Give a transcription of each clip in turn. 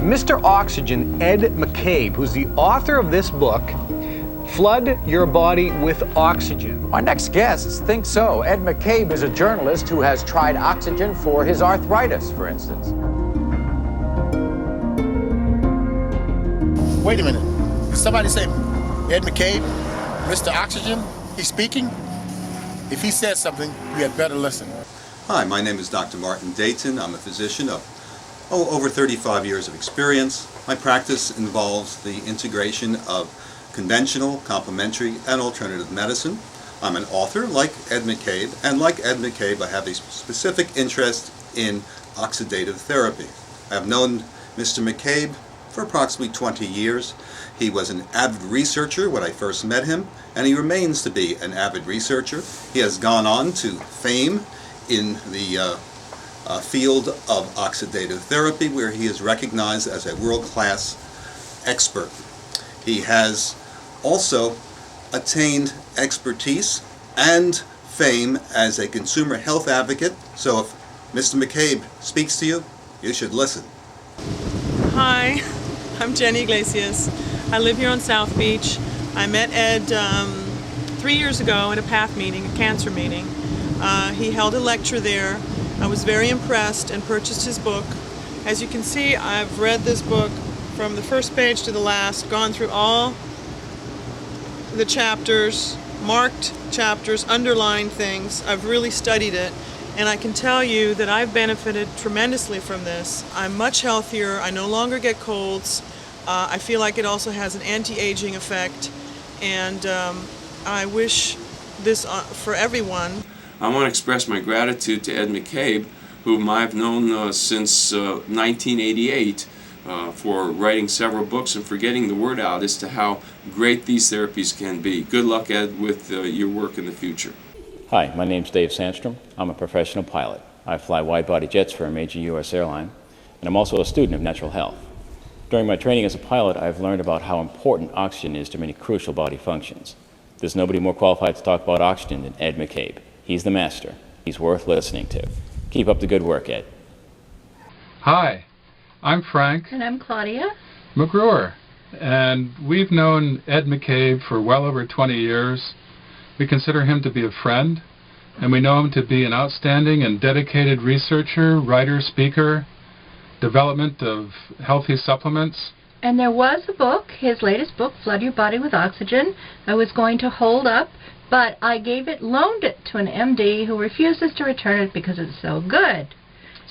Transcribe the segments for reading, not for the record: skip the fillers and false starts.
Mr. Oxygen, Ed McCabe, who's the author of this book, Flood Your Body with Oxygen. Our next guest thinks so. Ed McCabe is a journalist who has tried oxygen for his arthritis, for instance. Wait a minute. Did somebody say Ed McCabe, Mr. Oxygen? He's speaking? If he said something, you had better listen. Hi, my name is Dr. Martin Dayton. I'm a physician of over 35 years of experience. My practice involves the integration of conventional, complementary, and alternative medicine. I'm an author like Ed McCabe, and like Ed McCabe, I have a specific interest in oxidative therapy. I have known Mr. McCabe for approximately 20 years. He was an avid researcher when I first met him, and he remains to be an avid researcher. He has gone on to fame in the field of oxidative therapy, where he is recognized as a world-class expert. He has also attained expertise and fame as a consumer health advocate. So if Mr. McCabe speaks to you, you should listen. Hi, I'm Jenny Iglesias. I live here on South Beach. I met Ed 3 years ago at a PATH meeting, a cancer meeting. He held a lecture there. I was very impressed and purchased his book. As you can see, I've read this book from the first page to the last, gone through all the chapters, marked chapters, underlined things. I've really studied it, and I can tell you that I've benefited tremendously from this. I'm much healthier. I no longer get colds. I feel like it also has an anti-aging effect, and I wish this for everyone. I want to express my gratitude to Ed McCabe, whom I've known since 1988, for writing several books and for getting the word out as to how great these therapies can be. Good luck, Ed, with your work in the future. Hi, my name's Dave Sandstrom. I'm a professional pilot. I fly wide-body jets for a major U.S. airline, and I'm also a student of natural health. During my training as a pilot, I've learned about how important oxygen is to many crucial body functions. There's nobody more qualified to talk about oxygen than Ed McCabe. He's the master. He's worth listening to. Keep up the good work, Ed. Hi, I'm Frank. And I'm Claudia McGrewer. And we've known Ed McCabe for well over 20 years. We consider him to be a friend, and we know him to be an outstanding and dedicated researcher, writer, speaker, development of healthy supplements. And there was a book, his latest book, Flood Your Body with Oxygen, I was going to hold up, but I loaned it to an MD who refuses to return it because it's so good.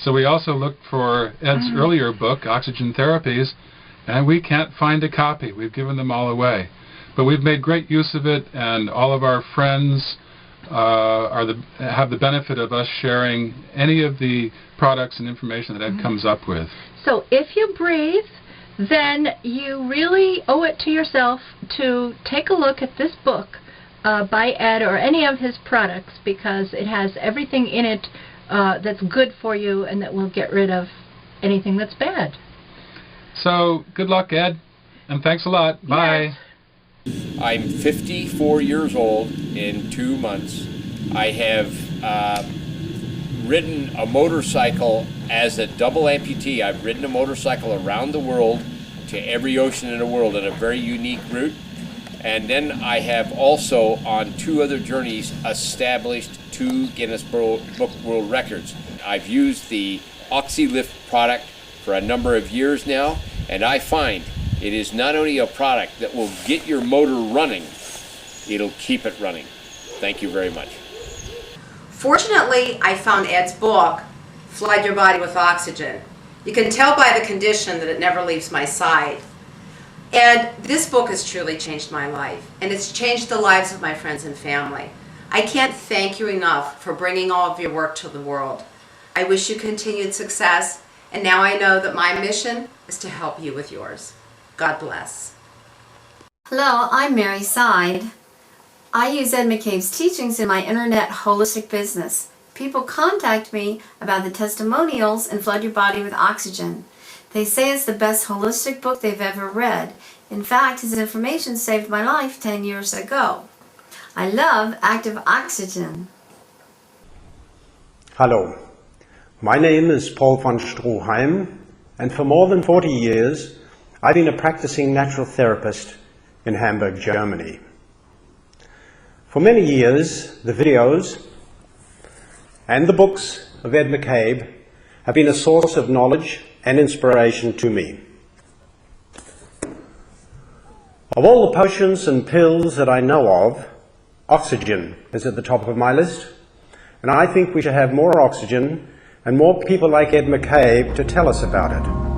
So we also looked for Ed's earlier book, Oxygen Therapies, and we can't find a copy. We've given them all away. But we've made great use of it, and all of our friends have the benefit of us sharing any of the products and information that Ed comes up with. So if you breathe, then you really owe it to yourself to take a look at this book by Ed or any of his products, because it has everything in it that's good for you and that will get rid of anything that's bad. So good luck, Ed, and thanks a lot. Bye. Yes. I'm 54 years old in 2 months. I have ridden a motorcycle as a double amputee. I've ridden a motorcycle around the world to every ocean in the world on a very unique route. And then I have also, on 2 other journeys, established 2 Guinness Book World Records. I've used the OxyLift product for a number of years now, and I find it is not only a product that will get your motor running, it'll keep it running. Thank you very much. Fortunately, I found Ed's book, Flood Your Body with Oxygen. You can tell by the condition that it never leaves my side. And this book has truly changed my life, and it's changed the lives of my friends and family. I can't thank you enough for bringing all of your work to the world. I wish you continued success, and now I know that my mission is to help you with yours. God bless. Hello, I'm Mary Side. I use Ed McCabe's teachings in my internet holistic business. People contact me about the testimonials in Flood Your Body with Oxygen. They say it's the best holistic book they've ever read. In fact, his information saved my life 10 years ago. I love active oxygen. Hello, my name is Paul von Stroheim. and for more than 40 years, I've been a practicing natural therapist in Hamburg, Germany. For many years, the videos and the books of Ed McCabe have been a source of knowledge and inspiration to me. Of all the potions and pills that I know of, oxygen is at the top of my list, and I think we should have more oxygen and more people like Ed McCabe to tell us about it.